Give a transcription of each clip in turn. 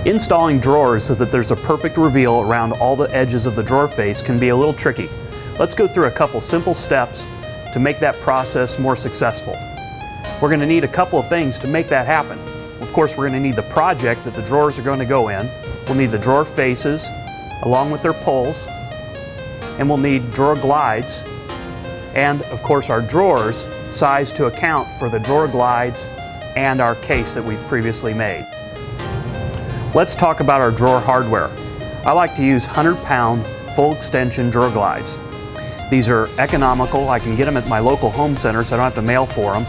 Installing drawers so that there's a perfect reveal around all the edges of the drawer face can be a little tricky. Let's go through a couple simple steps to make that process more successful. We're going to need a couple of things to make that happen. Of course, we're going to need the project that the drawers are going to go in. We'll need the drawer faces along with their poles, and we'll need drawer glides, and of course our drawers sized to account for the drawer glides and our case that we've previously made. Let's talk about our drawer hardware. I like to use 100-pound full extension drawer glides. These are economical. I can get them at my local home center so I don't have to mail for them.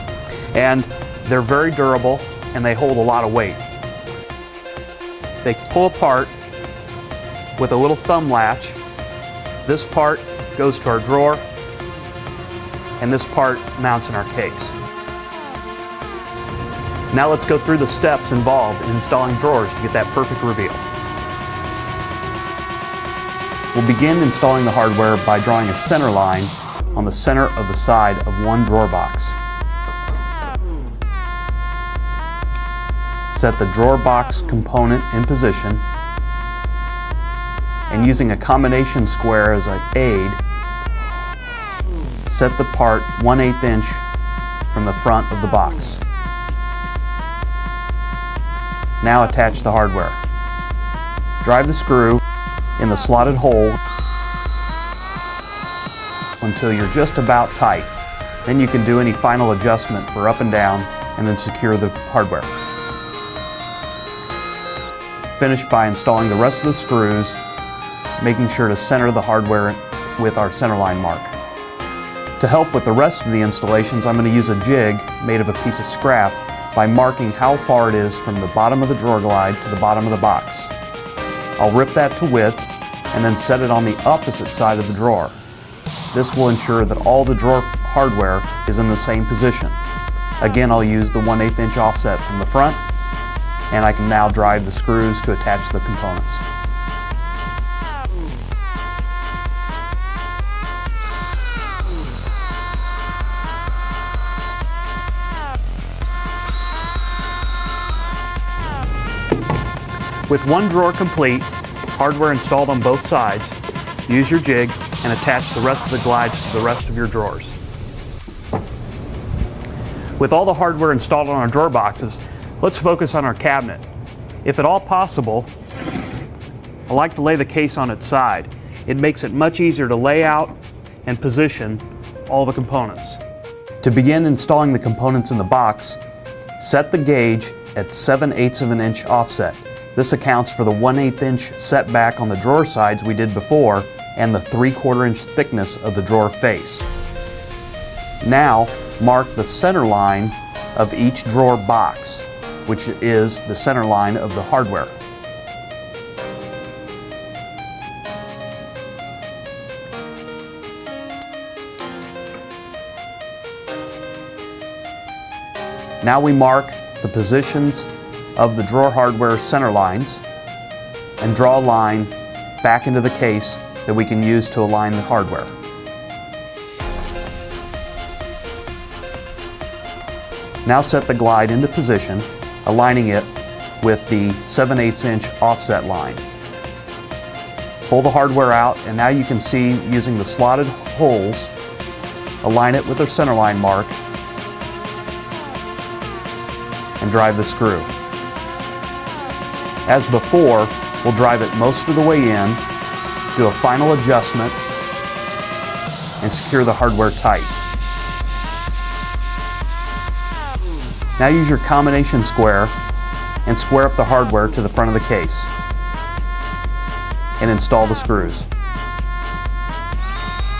And they're very durable and they hold a lot of weight. They pull apart with a little thumb latch. This part goes to our drawer and this part mounts in our case. Now let's go through the steps involved in installing drawers to get that perfect reveal. We'll begin installing the hardware by drawing a center line on the center of the side of one drawer box. Set the drawer box component in position, and using a combination square as an aid, set the part 1/8 inch from the front of the box. Now attach the hardware. Drive the screw in the slotted hole until you're just about tight. Then you can do any final adjustment for up and down and then secure the hardware. Finish by installing the rest of the screws, making sure to center the hardware with our centerline mark. To help with the rest of the installations, I'm going to use a jig made of a piece of scrap by marking how far it is from the bottom of the drawer glide to the bottom of the box. I'll rip that to width and then set it on the opposite side of the drawer. This will ensure that all the drawer hardware is in the same position. Again, I'll use the 1/8 inch offset from the front, and I can now drive the screws to attach the components. With one drawer complete, hardware installed on both sides, use your jig and attach the rest of the glides to the rest of your drawers. With all the hardware installed on our drawer boxes, let's focus on our cabinet. If at all possible, I like to lay the case on its side. It makes it much easier to lay out and position all the components. To begin installing the components in the box, set the gauge at 7/8 of an inch offset. This accounts for the 1/8 inch setback on the drawer sides we did before and the 3/4 inch thickness of the drawer face. Now mark the center line of each drawer box, which is the center line of the hardware. Now we mark the positions of the drawer hardware center lines and draw a line back into the case that we can use to align the hardware. Now set the glide into position, aligning it with the 7/8 inch offset line. Pull the hardware out, and now you can see, using the slotted holes, align it with our center line mark and drive the screw. As before, we'll drive it most of the way in, do a final adjustment, and secure the hardware tight. Now use your combination square and square up the hardware to the front of the case and install the screws.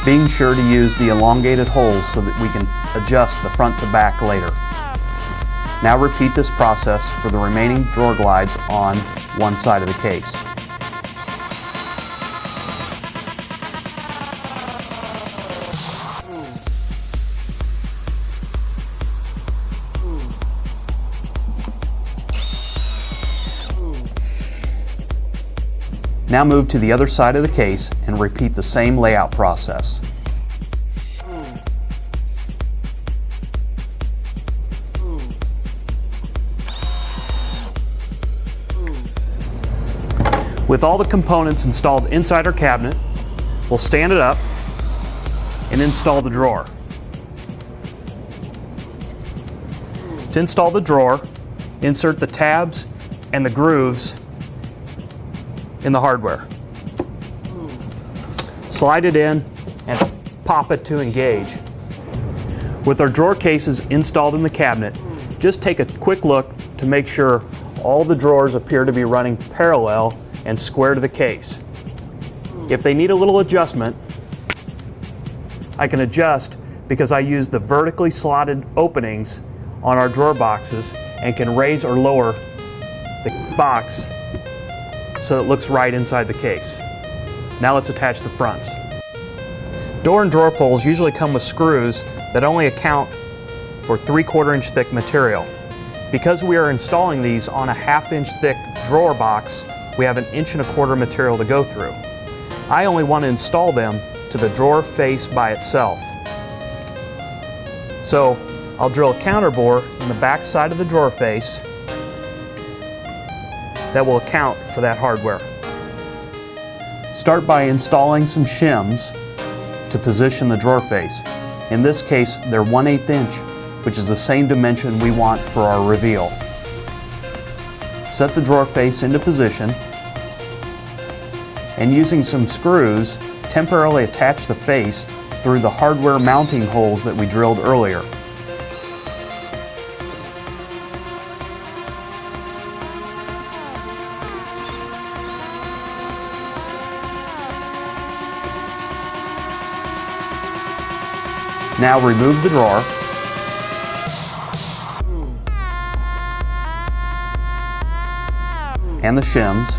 Being sure to use the elongated holes so that we can adjust the front to back later. Now repeat this process for the remaining drawer glides on one side of the case. Now move to the other side of the case and repeat the same layout process. With all the components installed inside our cabinet, we'll stand it up and install the drawer. To install the drawer, insert the tabs and the grooves in the hardware. Slide it in and pop it to engage. With our drawer cases installed in the cabinet, just take a quick look to make sure all the drawers appear to be running parallel and square to the case. If they need a little adjustment, I can adjust because I use the vertically slotted openings on our drawer boxes and can raise or lower the box so it looks right inside the case. Now let's attach the fronts. Door and drawer pulls usually come with screws that only account for 3/4 inch thick material. Because we are installing these on a 1/2 inch thick drawer box, we have 1.25 inch material to go through. I only want to install them to the drawer face by itself. So I'll drill a counter bore in the back side of the drawer face that will account for that hardware. Start by installing some shims to position the drawer face. In this case, they're 1/8 inch, which is the same dimension we want for our reveal. Set the drawer face into position, and using some screws, temporarily attach the face through the hardware mounting holes that we drilled earlier. Now remove the drawer and the shims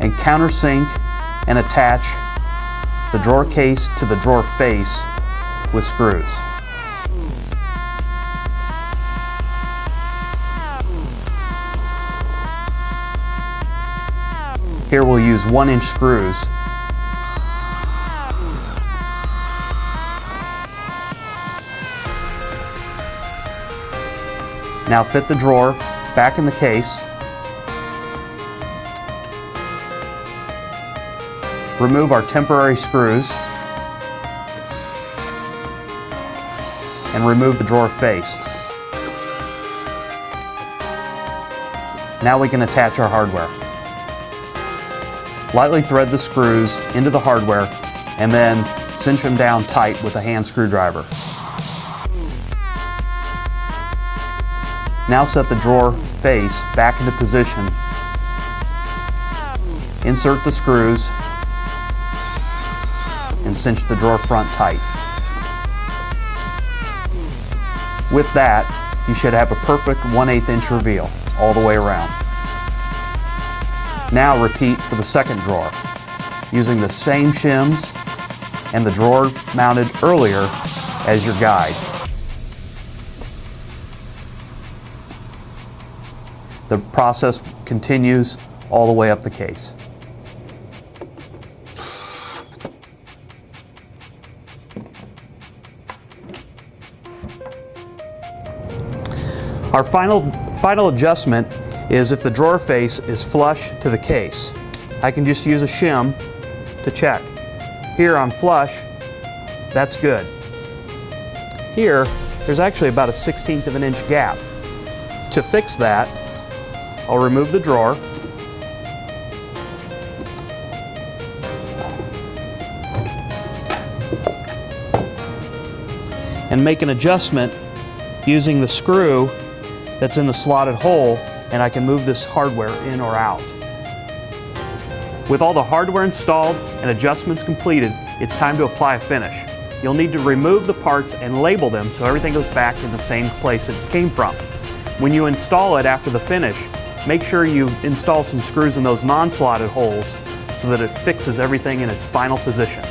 and countersink and attach the drawer case to the drawer face with screws. Here we'll use 1-inch screws. Now fit the drawer back in the case. Remove our temporary screws and remove the drawer face. Now we can attach our hardware. Lightly thread the screws into the hardware and then cinch them down tight with a hand screwdriver. Now set the drawer face back into position. Insert the screws and cinch the drawer front tight. With that, you should have a perfect 1/8 inch reveal all the way around. Now repeat for the second drawer, using the same shims and the drawer mounted earlier as your guide. The process continues all the way up the case. Our final adjustment is if the drawer face is flush to the case. I can just use a shim to check. Here on flush, that's good. Here, there's actually about a 1/16 of an inch gap. To fix that, I'll remove the drawer and make an adjustment using the screw that's in the slotted hole, and I can move this hardware in or out. With all the hardware installed and adjustments completed, it's time to apply a finish. You'll need to remove the parts and label them so everything goes back in the same place it came from. When you install it after the finish, make sure you install some screws in those non-slotted holes so that it fixes everything in its final position.